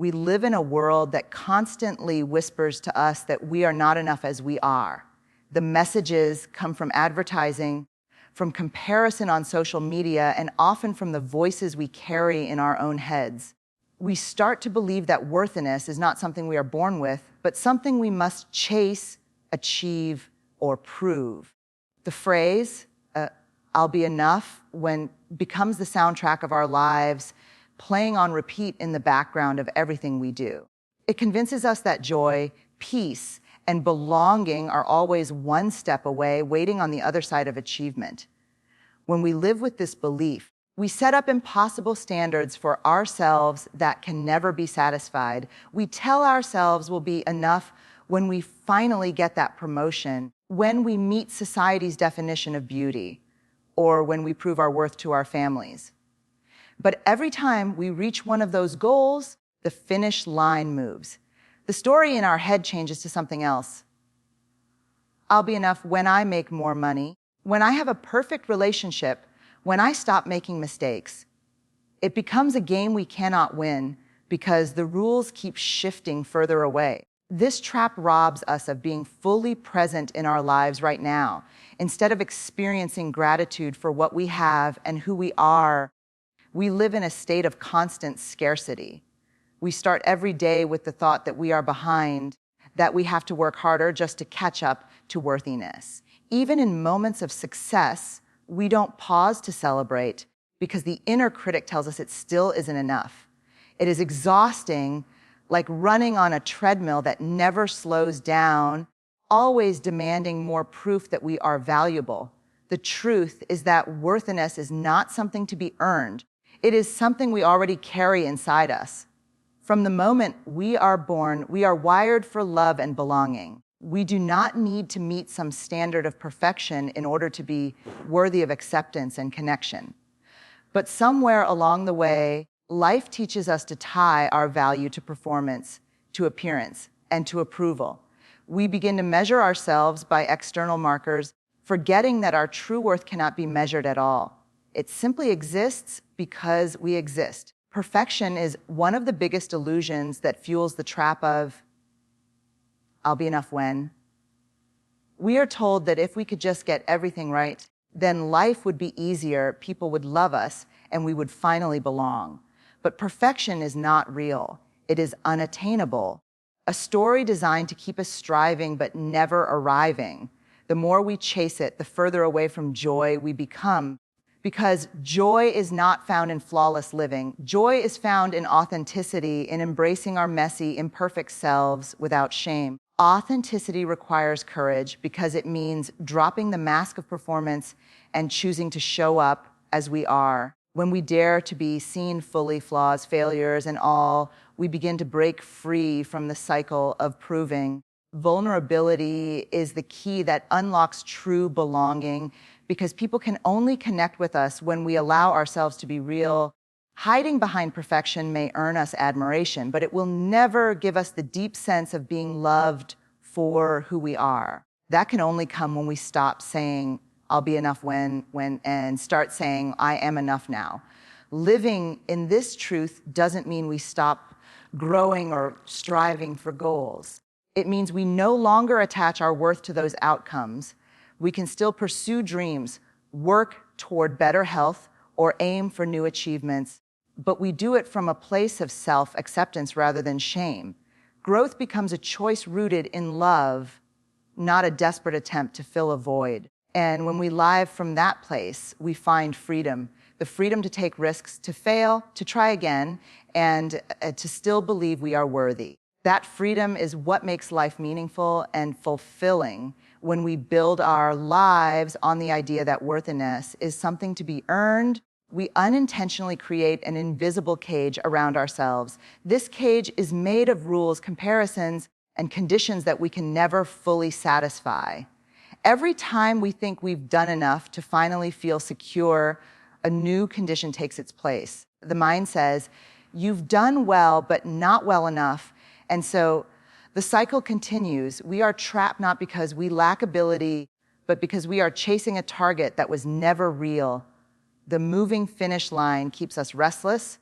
We live in a world that constantly whispers to us that we are not enough as we are. The messages come from advertising, from comparison on social media, and often from the voices we carry in our own heads. We start to believe that worthiness is not something we are born with, but something we must chase, achieve, or prove. The phrase, I'll be enough, becomes the soundtrack of our lives, playing on repeat in the background of everything we do. It convinces us that joy, peace, and belonging are always one step away, waiting on the other side of achievement. When we live with this belief, we set up impossible standards for ourselves that can never be satisfied. We tell ourselves we'll be enough when we finally get that promotion, when we meet society's definition of beauty, or when we prove our worth to our families. But every time we reach one of those goals, the finish line moves. The story in our head changes to something else. I'll be enough when I make more money, when I have a perfect relationship, when I stop making mistakes. It becomes a game we cannot win because the rules keep shifting further away. This trap robs us of being fully present in our lives right now. Instead of experiencing gratitude for what we have and who we are, we live in a state of constant scarcity. We start every day with the thought that we are behind, that we have to work harder just to catch up to worthiness. Even in moments of success, we don't pause to celebrate because the inner critic tells us it still isn't enough. It is exhausting, like running on a treadmill that never slows down, always demanding more proof that we are valuable. The truth is that worthiness is not something to be earned. It is something we already carry inside us. From the moment we are born, we are wired for love and belonging. We do not need to meet some standard of perfection in order to be worthy of acceptance and connection. But somewhere along the way, life teaches us to tie our value to performance, to appearance, and to approval. We begin to measure ourselves by external markers, forgetting that our true worth cannot be measured at all. It simply exists because we exist. Perfection is one of the biggest illusions that fuels the trap of, I'll be enough when. We are told that if we could just get everything right, then life would be easier, people would love us, and we would finally belong. But perfection is not real. It is unattainable. A story designed to keep us striving but never arriving. The more we chase it, the further away from joy we become. Because joy is not found in flawless living. Joy is found in authenticity, in embracing our messy, imperfect selves without shame. Authenticity requires courage because it means dropping the mask of performance and choosing to show up as we are. When we dare to be seen fully, flaws, failures, and all, we begin to break free from the cycle of proving. Vulnerability is the key that unlocks true belonging because people can only connect with us when we allow ourselves to be real. Hiding behind perfection may earn us admiration, but it will never give us the deep sense of being loved for who we are. That can only come when we stop saying, I'll be enough when, and start saying, I am enough now. Living in this truth doesn't mean we stop growing or striving for goals. It means we no longer attach our worth to those outcomes. We can still pursue dreams, work toward better health, or aim for new achievements, but we do it from a place of self-acceptance rather than shame. Growth becomes a choice rooted in love, not a desperate attempt to fill a void. And when we live from that place, we find freedom. The freedom to take risks, to fail, to try again, and to still believe we are worthy. That freedom is what makes life meaningful and fulfilling when we build our lives on the idea that worthiness is something to be earned. We unintentionally create an invisible cage around ourselves. This cage is made of rules, comparisons, and conditions that we can never fully satisfy. Every time we think we've done enough to finally feel secure, a new condition takes its place. The mind says, you've done well, but not well enough. And so the cycle continues. We are trapped not because we lack ability, but because we are chasing a target that was never real. The moving finish line keeps us restless,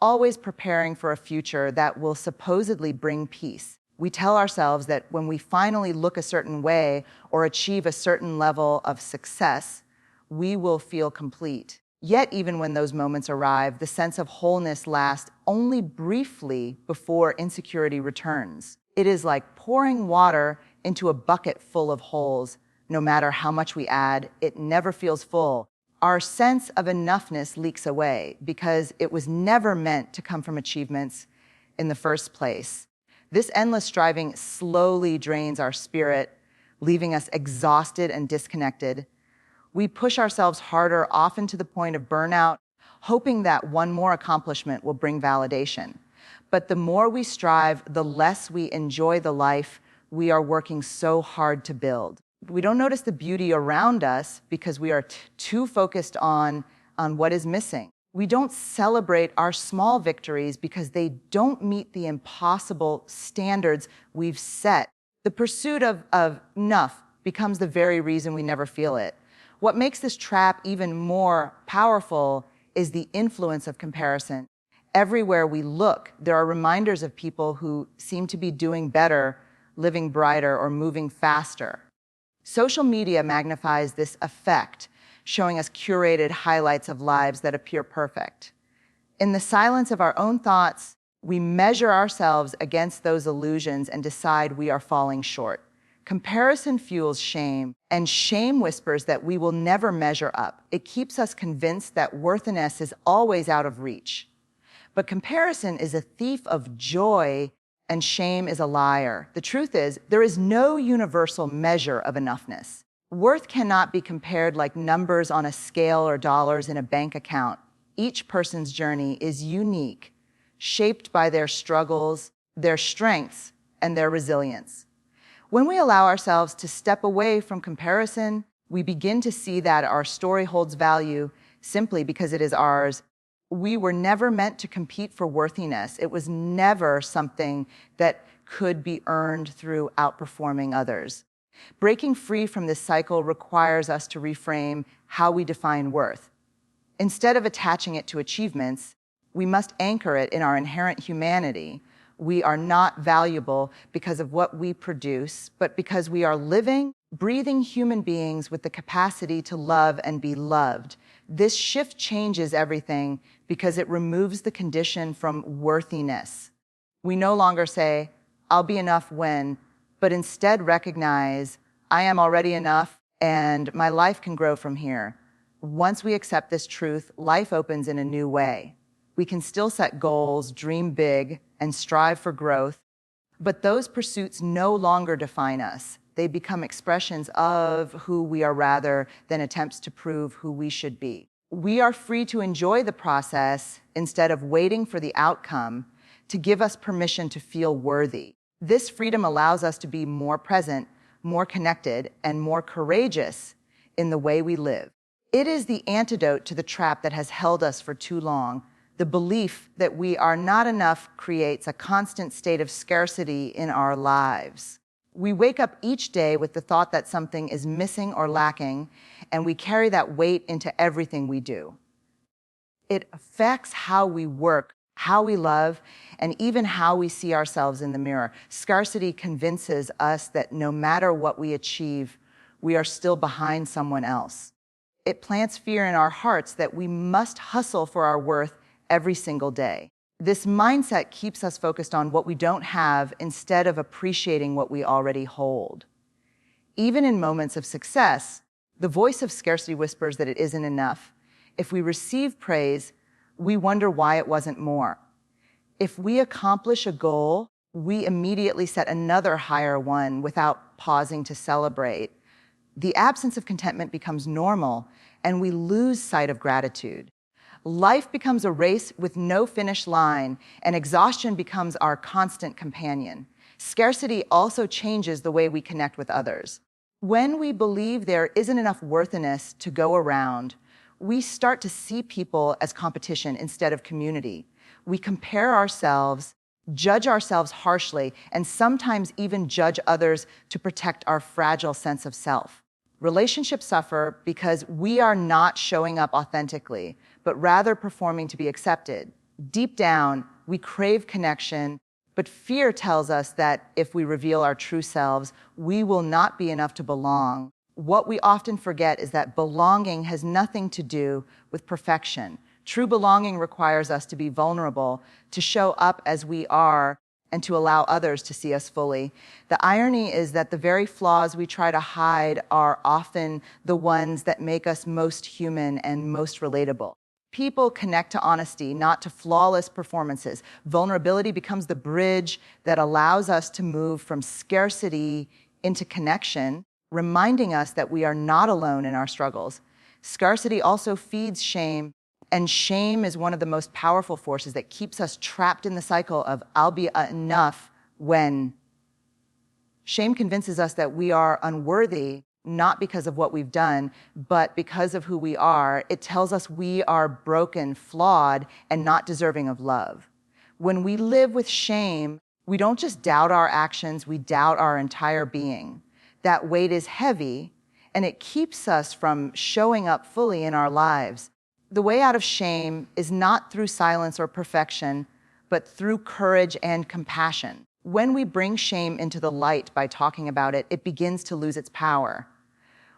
always preparing for a future that will supposedly bring peace. We tell ourselves that when we finally look a certain way or achieve a certain level of success, we will feel complete. Yet, even when those moments arrive, the sense of wholeness lasts only briefly before insecurity returns. It is like pouring water into a bucket full of holes. No matter how much we add, it never feels full. Our sense of enoughness leaks away because it was never meant to come from achievements in the first place. This endless striving slowly drains our spirit, leaving us exhausted and disconnected. We push ourselves harder, often to the point of burnout, hoping that one more accomplishment will bring validation. But the more we strive, the less we enjoy the life we are working so hard to build. We don't notice the beauty around us because we are too focused on what is missing. We don't celebrate our small victories because they don't meet the impossible standards we've set. The pursuit of enough becomes the very reason we never feel it. What makes this trap even more powerful is the influence of comparison. Everywhere we look, there are reminders of people who seem to be doing better, living brighter, or moving faster. Social media magnifies this effect, showing us curated highlights of lives that appear perfect. In the silence of our own thoughts, we measure ourselves against those illusions and decide we are falling short. Comparison fuels shame, and shame whispers that we will never measure up. It keeps us convinced that worthiness is always out of reach. But comparison is a thief of joy, and shame is a liar. The truth is, there is no universal measure of enoughness. Worth cannot be compared like numbers on a scale or dollars in a bank account. Each person's journey is unique, shaped by their struggles, their strengths, and their resilience. When we allow ourselves to step away from comparison, we begin to see that our story holds value simply because it is ours. We were never meant to compete for worthiness. It was never something that could be earned through outperforming others. Breaking free from this cycle requires us to reframe how we define worth. Instead of attaching it to achievements, we must anchor it in our inherent humanity. We are not valuable because of what we produce, but because we are living, breathing human beings with the capacity to love and be loved. This shift changes everything because it removes the condition from worthiness. We no longer say, "I'll be enough when," but instead recognize, "I am already enough and my life can grow from here." Once we accept this truth, life opens in a new way. We can still set goals, dream big, and strive for growth, but those pursuits no longer define us. They become expressions of who we are rather than attempts to prove who we should be. We are free to enjoy the process instead of waiting for the outcome to give us permission to feel worthy. This freedom allows us to be more present, more connected, and more courageous in the way we live. It is the antidote to the trap that has held us for too long. The belief that we are not enough creates a constant state of scarcity in our lives. We wake up each day with the thought that something is missing or lacking, and we carry that weight into everything we do. It affects how we work, how we love, and even how we see ourselves in the mirror. Scarcity convinces us that no matter what we achieve, we are still behind someone else. It plants fear in our hearts that we must hustle for our worth every single day. This mindset keeps us focused on what we don't have instead of appreciating what we already hold. Even in moments of success, the voice of scarcity whispers that it isn't enough. If we receive praise, we wonder why it wasn't more. If we accomplish a goal, we immediately set another higher one without pausing to celebrate. The absence of contentment becomes normal, and we lose sight of gratitude. Life becomes a race with no finish line, and exhaustion becomes our constant companion. Scarcity also changes the way we connect with others. When we believe there isn't enough worthiness to go around, we start to see people as competition instead of community. We compare ourselves, judge ourselves harshly, and sometimes even judge others to protect our fragile sense of self. Relationships suffer because we are not showing up authentically, but rather performing to be accepted. Deep down, we crave connection, but fear tells us that if we reveal our true selves, we will not be enough to belong. What we often forget is that belonging has nothing to do with perfection. True belonging requires us to be vulnerable, to show up as we are, and to allow others to see us fully. The irony is that the very flaws we try to hide are often the ones that make us most human and most relatable. People connect to honesty, not to flawless performances. Vulnerability becomes the bridge that allows us to move from scarcity into connection, reminding us that we are not alone in our struggles. Scarcity also feeds shame, and shame is one of the most powerful forces that keeps us trapped in the cycle of I'll be enough when. Shame convinces us that we are unworthy, not because of what we've done, but because of who we are. It tells us we are broken, flawed, and not deserving of love. When we live with shame, we don't just doubt our actions, we doubt our entire being. That weight is heavy, and it keeps us from showing up fully in our lives. The way out of shame is not through silence or perfection, but through courage and compassion. When we bring shame into the light by talking about it, it begins to lose its power.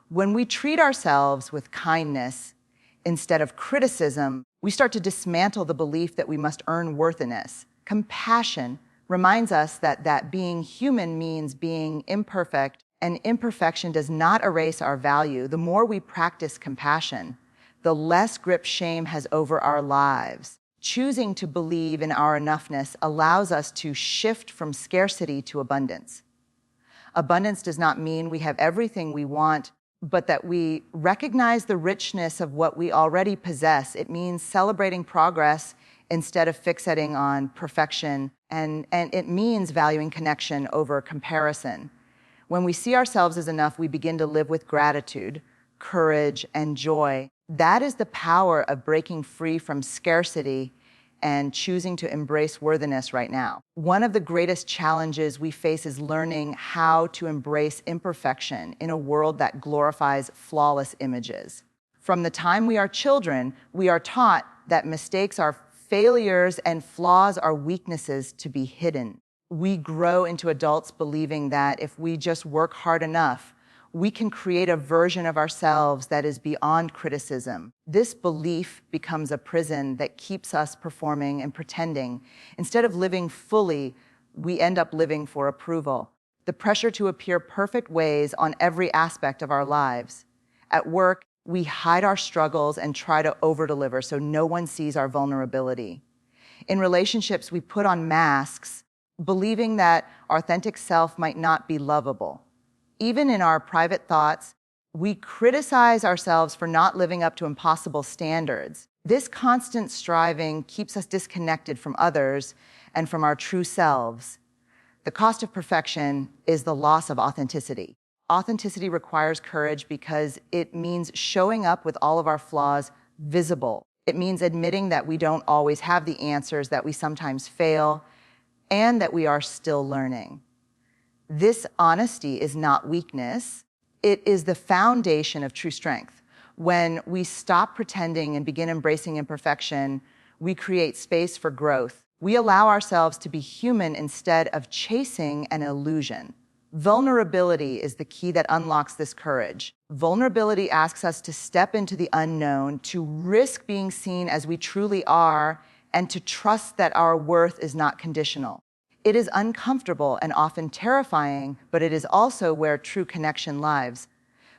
When we treat ourselves with kindness instead of criticism, we start to dismantle the belief that we must earn worthiness. Compassion reminds us that being human means being imperfect, and imperfection does not erase our value. The more we practice compassion, the less grip shame has over our lives. Choosing to believe in our enoughness allows us to shift from scarcity to abundance. Abundance does not mean we have everything we want, but that we recognize the richness of what we already possess. It means celebrating progress instead of fixating on perfection, and it means valuing connection over comparison. When we see ourselves as enough, we begin to live with gratitude, courage, and joy. That is the power of breaking free from scarcity and choosing to embrace worthiness right now. One of the greatest challenges we face is learning how to embrace imperfection in a world that glorifies flawless images. From the time we are children, we are taught that mistakes are failures and flaws are weaknesses to be hidden. We grow into adults believing that if we just work hard enough, we can create a version of ourselves that is beyond criticism. This belief becomes a prison that keeps us performing and pretending. Instead of living fully, we end up living for approval. The pressure to appear perfect weighs on every aspect of our lives. At work, we hide our struggles and try to over-deliver so no one sees our vulnerability. In relationships, we put on masks, believing that our authentic self might not be lovable. Even in our private thoughts, we criticize ourselves for not living up to impossible standards. This constant striving keeps us disconnected from others and from our true selves. The cost of perfection is the loss of authenticity. Authenticity requires courage because it means showing up with all of our flaws visible. It means admitting that we don't always have the answers, that we sometimes fail, and that we are still learning. This honesty is not weakness. It is the foundation of true strength. When we stop pretending and begin embracing imperfection, we create space for growth. We allow ourselves to be human instead of chasing an illusion. Vulnerability is the key that unlocks this courage. Vulnerability asks us to step into the unknown, to risk being seen as we truly are, and to trust that our worth is not conditional. It is uncomfortable and often terrifying, but it is also where true connection lives.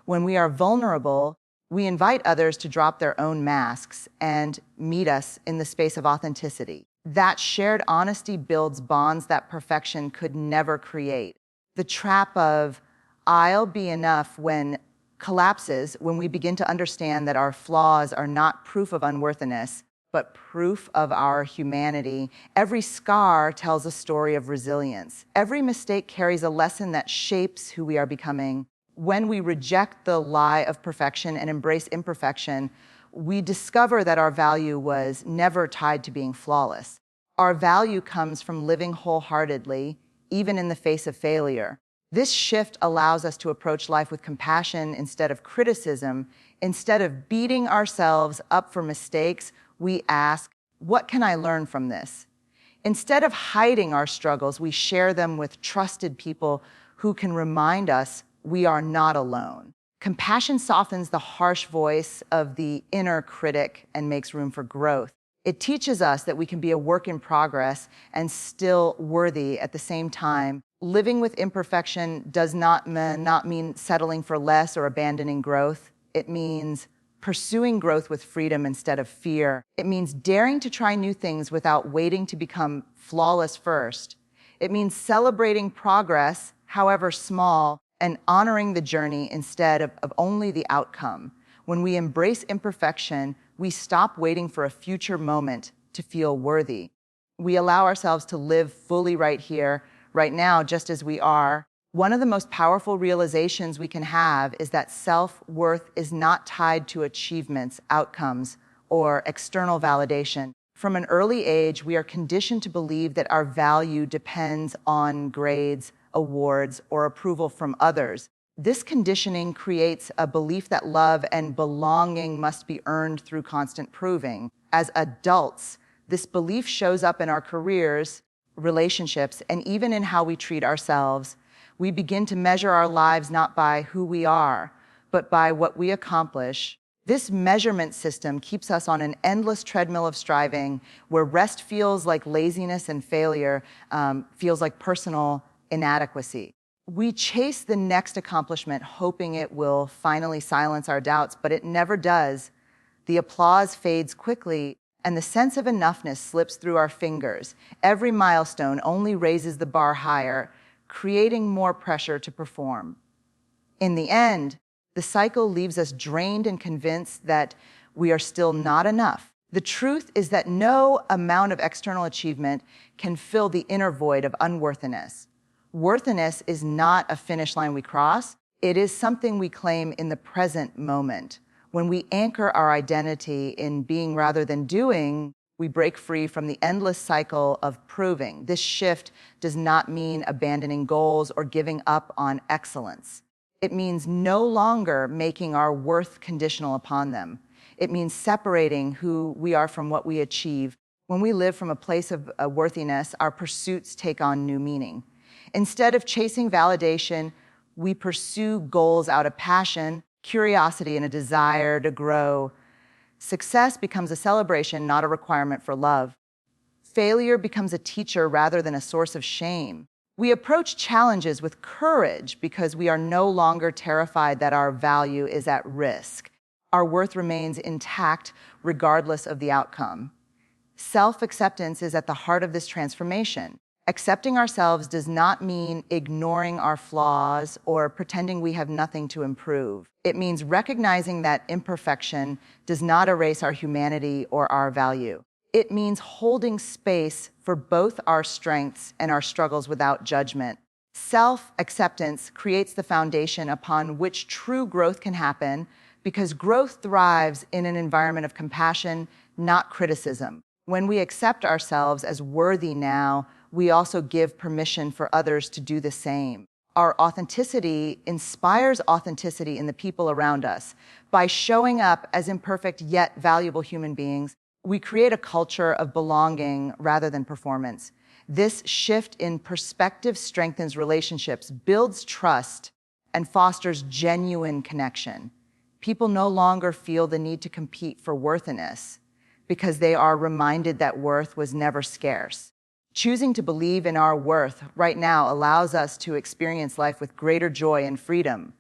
When we are vulnerable, we invite others to drop their own masks and meet us in the space of authenticity. That shared honesty builds bonds that perfection could never create. The trap of I'll be enough collapses when we begin to understand that our flaws are not proof of unworthiness, but proof of our humanity. Every scar tells a story of resilience. Every mistake carries a lesson that shapes who we are becoming. When we reject the lie of perfection and embrace imperfection, we discover that our value was never tied to being flawless. Our value comes from living wholeheartedly, even in the face of failure. This shift allows us to approach life with compassion instead of criticism. Instead of beating ourselves up for mistakes, we ask, What can I learn from this? Instead of hiding our struggles, we share them with trusted people who can remind us we are not alone. Compassion softens the harsh voice of the inner critic and makes room for growth. It teaches us that we can be a work in progress and still worthy at the same time. Living with imperfection does not mean settling for less or abandoning growth. It means pursuing growth with freedom instead of fear. It means daring to try new things without waiting to become flawless first. It means celebrating progress, however small, and honoring the journey instead of only the outcome. When we embrace imperfection, we stop waiting for a future moment to feel worthy. We allow ourselves to live fully right here, right now, just as we are. One of the most powerful realizations we can have is that self-worth is not tied to achievements, outcomes, or external validation. From an early age, we are conditioned to believe that our value depends on grades, awards, or approval from others. This conditioning creates a belief that love and belonging must be earned through constant proving. As adults, this belief shows up in our careers, relationships, and even in how we treat ourselves. We begin to measure our lives not by who we are, but by what we accomplish. This measurement system keeps us on an endless treadmill of striving, where rest feels like laziness and failure feels like personal inadequacy. We chase the next accomplishment, hoping it will finally silence our doubts, but it never does. The applause fades quickly, and the sense of enoughness slips through our fingers. Every milestone only raises the bar higher, creating more pressure to perform. In the end, the cycle leaves us drained and convinced that we are still not enough. The truth is that no amount of external achievement can fill the inner void of unworthiness. Worthiness is not a finish line we cross. It is something we claim in the present moment. When we anchor our identity in being rather than doing, we break free from the endless cycle of proving. This shift does not mean abandoning goals or giving up on excellence. It means no longer making our worth conditional upon them. It means separating who we are from what we achieve. When we live from a place of worthiness, our pursuits take on new meaning. Instead of chasing validation, we pursue goals out of passion, curiosity, and a desire to grow. Success becomes a celebration, not a requirement for love. Failure becomes a teacher rather than a source of shame. We approach challenges with courage because we are no longer terrified that our value is at risk. Our worth remains intact regardless of the outcome. Self-acceptance is at the heart of this transformation. Accepting ourselves does not mean ignoring our flaws or pretending we have nothing to improve. It means recognizing that imperfection does not erase our humanity or our value. It means holding space for both our strengths and our struggles without judgment. Self-acceptance creates the foundation upon which true growth can happen, because growth thrives in an environment of compassion, not criticism. When we accept ourselves as worthy now, we also give permission for others to do the same. Our authenticity inspires authenticity in the people around us. By showing up as imperfect yet valuable human beings, we create a culture of belonging rather than performance. This shift in perspective strengthens relationships, builds trust, and fosters genuine connection. People no longer feel the need to compete for worthiness because they are reminded that worth was never scarce. Choosing to believe in our worth right now allows us to experience life with greater joy and freedom.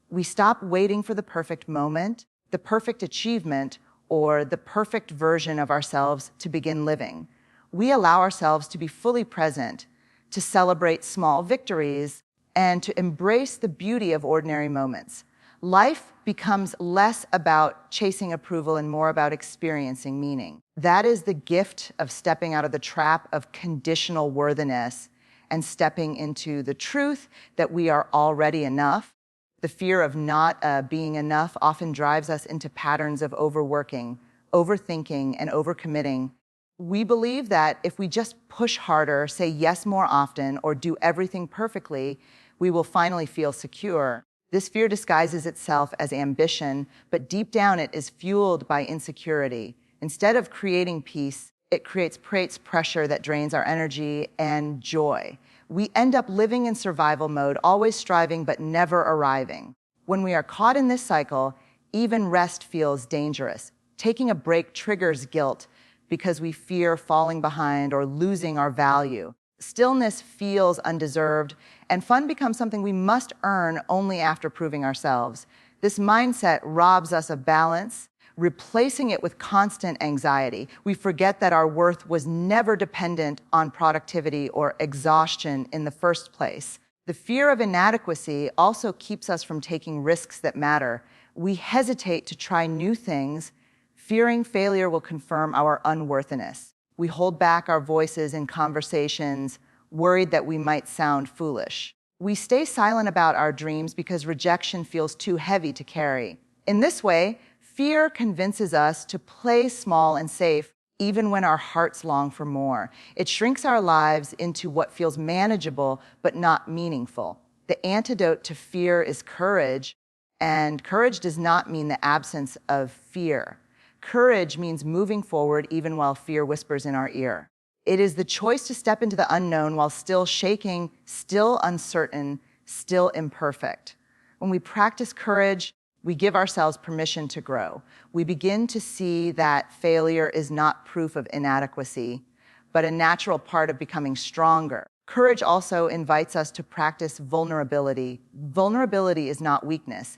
We stop waiting for the perfect moment, the perfect achievement, or the perfect version of ourselves to begin living. We allow ourselves to be fully present, to celebrate small victories, and to embrace the beauty of ordinary moments. Life becomes less about chasing approval and more about experiencing meaning. That is the gift of stepping out of the trap of conditional worthiness and stepping into the truth that we are already enough. The fear of not being enough often drives us into patterns of overworking, overthinking, and overcommitting. We believe that if we just push harder, say yes more often, or do everything perfectly, we will finally feel secure. This fear disguises itself as ambition, but deep down it is fueled by insecurity. Instead of creating peace, it creates pressure that drains our energy and joy. We end up living in survival mode, always striving but never arriving. When we are caught in this cycle, even rest feels dangerous. Taking a break triggers guilt because we fear falling behind or losing our value. Stillness feels undeserved, and fun becomes something we must earn only after proving ourselves. This mindset robs us of balance, replacing it with constant anxiety. We forget that our worth was never dependent on productivity or exhaustion in the first place. The fear of inadequacy also keeps us from taking risks that matter. We hesitate to try new things, fearing failure will confirm our unworthiness. We hold back our voices in conversations, worried that we might sound foolish. We stay silent about our dreams because rejection feels too heavy to carry. In this way, fear convinces us to play small and safe, even when our hearts long for more. It shrinks our lives into what feels manageable but not meaningful. The antidote to fear is courage, and courage does not mean the absence of fear. Courage means moving forward even while fear whispers in our ear. It is the choice to step into the unknown while still shaking, still uncertain, still imperfect. When we practice courage, we give ourselves permission to grow. We begin to see that failure is not proof of inadequacy, but a natural part of becoming stronger. Courage also invites us to practice vulnerability. Vulnerability is not weakness.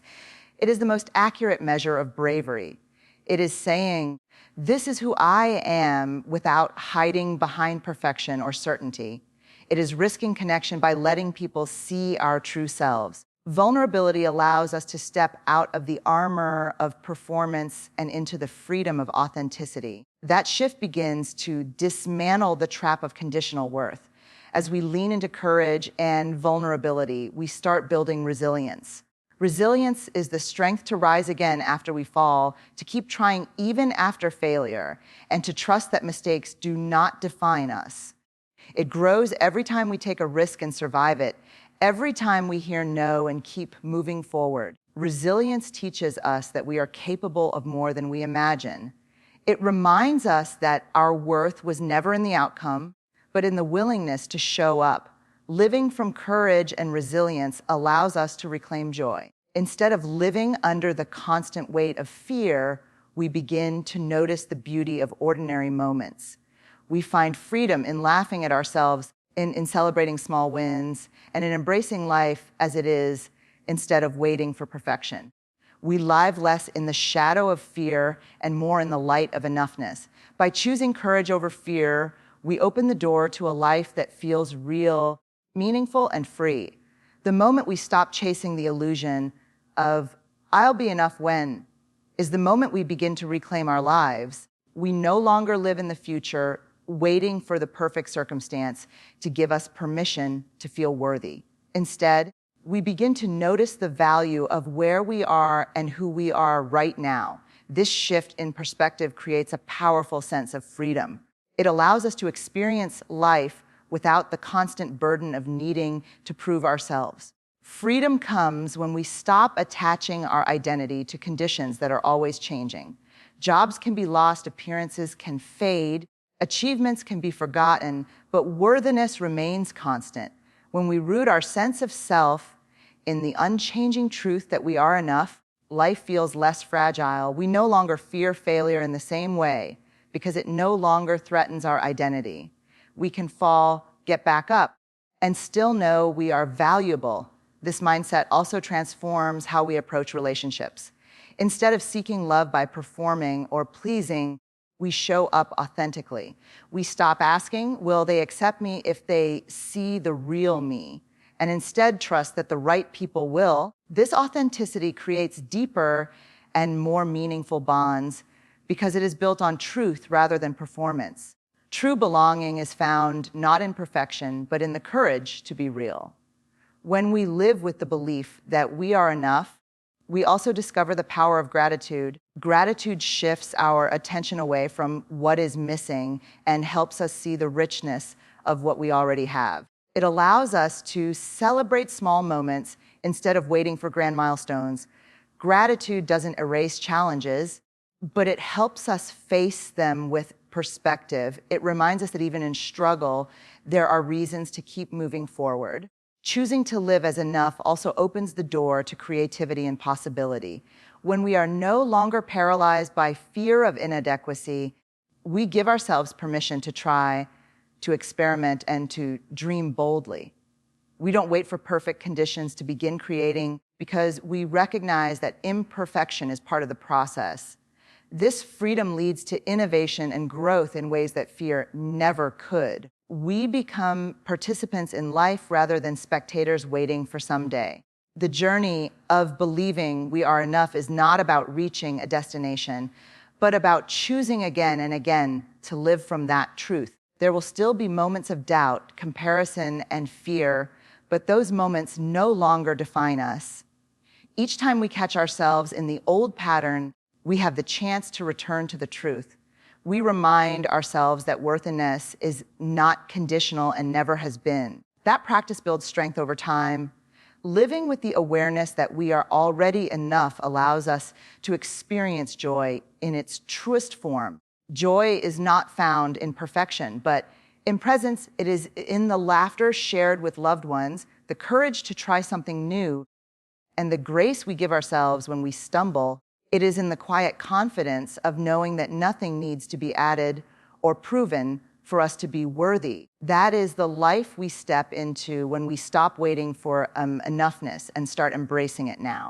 It is the most accurate measure of bravery. It is saying, this is who I am without hiding behind perfection or certainty. It is risking connection by letting people see our true selves. Vulnerability allows us to step out of the armor of performance and into the freedom of authenticity. That shift begins to dismantle the trap of conditional worth. As we lean into courage and vulnerability, we start building resilience. Resilience is the strength to rise again after we fall, to keep trying even after failure, and to trust that mistakes do not define us. It grows every time we take a risk and survive it, every time we hear no and keep moving forward. Resilience teaches us that we are capable of more than we imagine. It reminds us that our worth was never in the outcome, but in the willingness to show up. Living from courage and resilience allows us to reclaim joy. Instead of living under the constant weight of fear, we begin to notice the beauty of ordinary moments. We find freedom in laughing at ourselves, in celebrating small wins, and in embracing life as it is instead of waiting for perfection. We live less in the shadow of fear and more in the light of enoughness. By choosing courage over fear, we open the door to a life that feels real, meaningful, and free. The moment we stop chasing the illusion of, I'll be enough when, is the moment we begin to reclaim our lives. We no longer live in the future, waiting for the perfect circumstance to give us permission to feel worthy. Instead, we begin to notice the value of where we are and who we are right now. This shift in perspective creates a powerful sense of freedom. It allows us to experience life without the constant burden of needing to prove ourselves. Freedom comes when we stop attaching our identity to conditions that are always changing. Jobs can be lost, appearances can fade, achievements can be forgotten, but worthiness remains constant. When we root our sense of self in the unchanging truth that we are enough, life feels less fragile. We no longer fear failure in the same way because it no longer threatens our identity. We can fall, get back up, and still know we are valuable. This mindset also transforms how we approach relationships. Instead of seeking love by performing or pleasing, we show up authentically. We stop asking, will they accept me if they see the real me? And instead trust that the right people will. This authenticity creates deeper and more meaningful bonds because it is built on truth rather than performance. True belonging is found not in perfection, but in the courage to be real. When we live with the belief that we are enough, we also discover the power of gratitude. Gratitude shifts our attention away from what is missing and helps us see the richness of what we already have. It allows us to celebrate small moments instead of waiting for grand milestones. Gratitude doesn't erase challenges, but it helps us face them with perspective. It reminds us that even in struggle, there are reasons to keep moving forward. Choosing to live as enough also opens the door to creativity and possibility. When we are no longer paralyzed by fear of inadequacy, we give ourselves permission to try, to experiment, and to dream boldly. We don't wait for perfect conditions to begin creating because we recognize that imperfection is part of the process. This freedom leads to innovation and growth in ways that fear never could. We become participants in life rather than spectators waiting for someday. The journey of believing we are enough is not about reaching a destination, but about choosing again and again to live from that truth. There will still be moments of doubt, comparison, and fear, but those moments no longer define us. Each time we catch ourselves in the old pattern, we have the chance to return to the truth. We remind ourselves that worthiness is not conditional and never has been. That practice builds strength over time. Living with the awareness that we are already enough allows us to experience joy in its truest form. Joy is not found in perfection, but in presence. It is in the laughter shared with loved ones, the courage to try something new, and the grace we give ourselves when we stumble. It is in the quiet confidence of knowing that nothing needs to be added or proven for us to be worthy. That is the life we step into when we stop waiting for enoughness and start embracing it now.